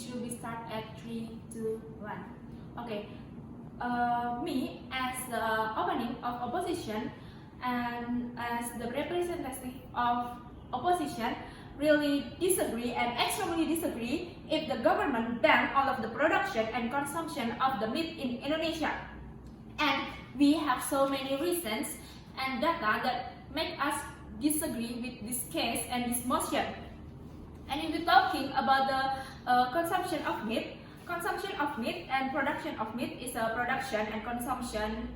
should we start at 3, 2, 1? Okay. Me as the opening of opposition and as the representative of opposition really disagree and extremely disagree if the government ban all of the production and consumption of the meat in Indonesia. And we have so many reasons and data that make us disagree with this case and this motion. And if we're talking about the consumption of meat and production of meat is a production and consumption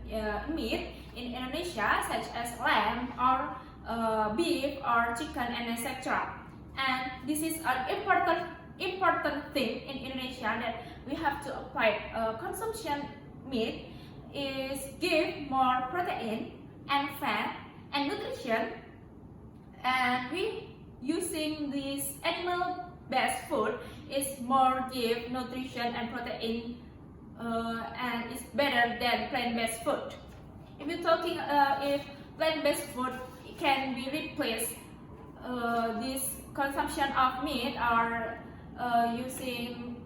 meat in Indonesia, such as lamb or beef or chicken and etc. And this is an important thing in Indonesia that we have to apply. Consumption meat is give more protein and fat and nutrition, and we using this animal-based food is more give nutrition and protein and it's better than plant-based food. If you're talking if plant-based food can be replaced this consumption of meat or using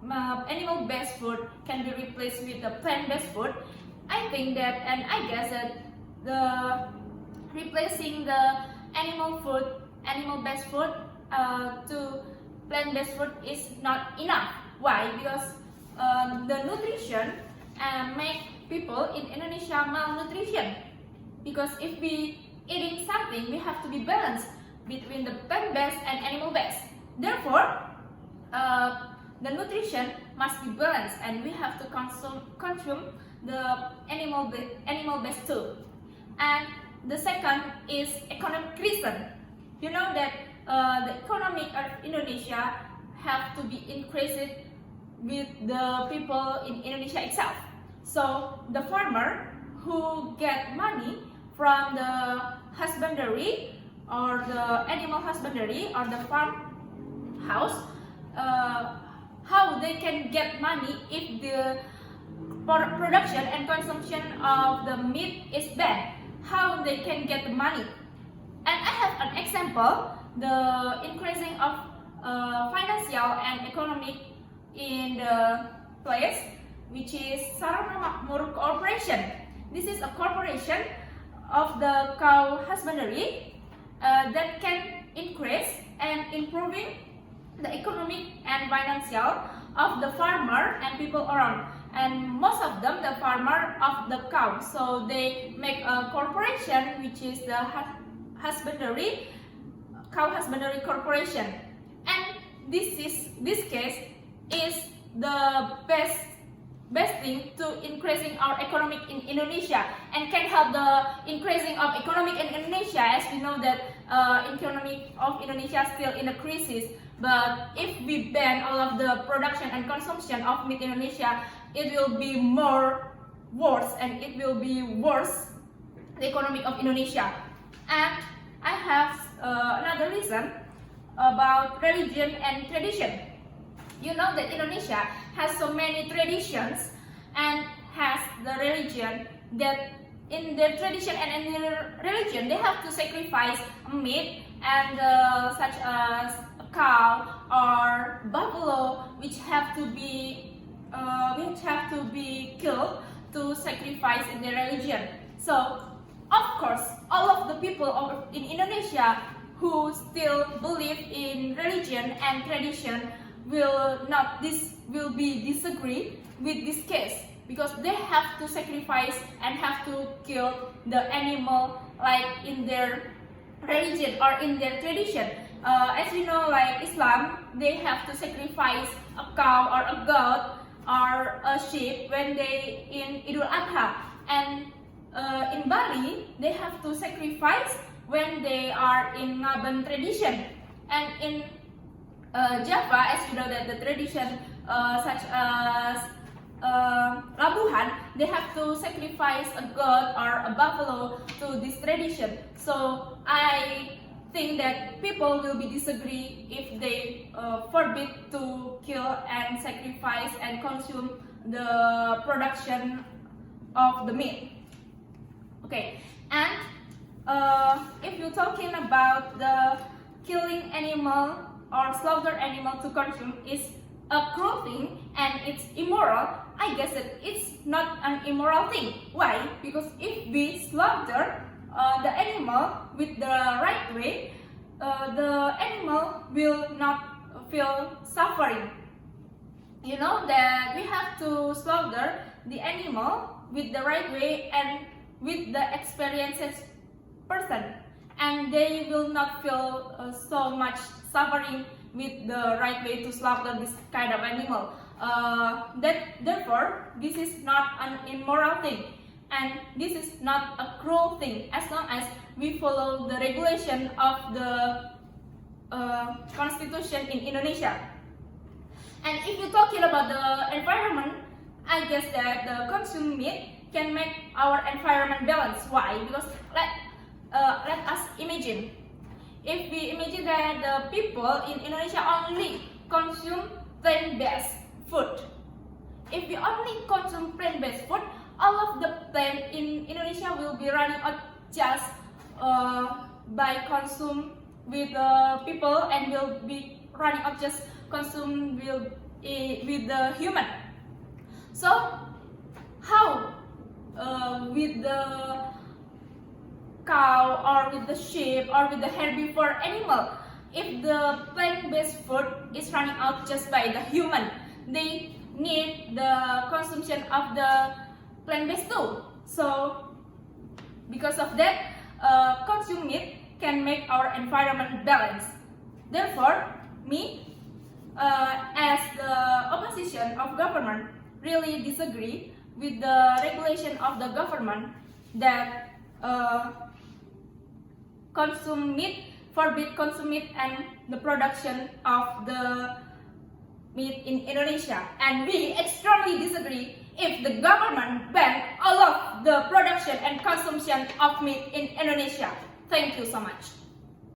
animal-based food can be replaced with the plant-based food, I think that and I guess that the replacing the animal-based food to plant-based food is not enough. Why? Because the nutrition make people in Indonesia malnutrition. Because if we eating something, we have to be balanced between the plant-based and animal-based. Therefore, the nutrition must be balanced, and we have to consume the animal-based too. And the second is economic reason. You know that the economy of Indonesia have to be increased with the people in Indonesia itself. So the farmer who get money from the husbandry or the animal husbandry or the farm house, how they can get money if the production and consumption of the meat is bad? How they can get the money? And I have an example, the increasing of financial and economic in the place, which is Sarana Makmur Corporation. This is a corporation of the cow husbandry that can increase and improving the economic and financial of the farmer and people around, and most of them the farmer of the cow. So they make a corporation which is the cow husbandry corporation, and this case is the best thing to increasing our economic in Indonesia and can help the increasing of economic in Indonesia, as we know that economic of Indonesia is still in a crisis. But if we ban all of the production and consumption of meat in Indonesia, it will be worse and it will be worse the economy of Indonesia. And I have another reason about religion and tradition. You know that Indonesia has so many traditions and has the religion that in their tradition and in their religion they have to sacrifice meat and such as a cow or buffalo which have to be killed to sacrifice in their religion. So of course all of the people in Indonesia who still believe in religion and tradition will disagree with this case, because they have to sacrifice and have to kill the animal like in their religion or in their tradition. As you know, like Islam, they have to sacrifice a cow or a goat or a sheep when they in Idul Adha, and in Bali they have to sacrifice when they are in Ngaben tradition, and in Java, as you know that the tradition such as Labuhan, they have to sacrifice a goat or a buffalo to this tradition. So I think that people will be disagree if they forbid to kill and sacrifice and consume the production of the meat. Okay, and if you're talking about the killing animal or slaughter animal to consume is a cruel thing and it's immoral, I guess that it's not an immoral thing. Why? Because if we slaughter the animal with the right way, the animal will not feel suffering. You know that we have to slaughter the animal with the right way and with the experienced person, and they will not feel so much suffering with the right way to slaughter this kind of animal. Therefore, this is not an immoral thing, and this is not a cruel thing as long as we follow the regulation of the constitution in Indonesia. And if you're talking about the environment, I guess that the consumed meat can make our environment balanced. Why? Because let us imagine. If we imagine that the people in Indonesia only consume plant-based food. If we only consume plant-based food, all of the plant in Indonesia will be running out just by consume with the people, and will be running out just consume with the human. So how with the cow or with the sheep or with the herbivore animal, if the plant-based food is running out just by the human, they need the consumption of the plant-based too. So because of that, consume meat can make our environment balanced. Therefore, me as the opposition of government really disagree with the regulation of the government that consume meat, forbid consume meat and the production of the meat in Indonesia. And we extremely disagree if the government ban all of the production and consumption of meat in Indonesia. Thank you so much.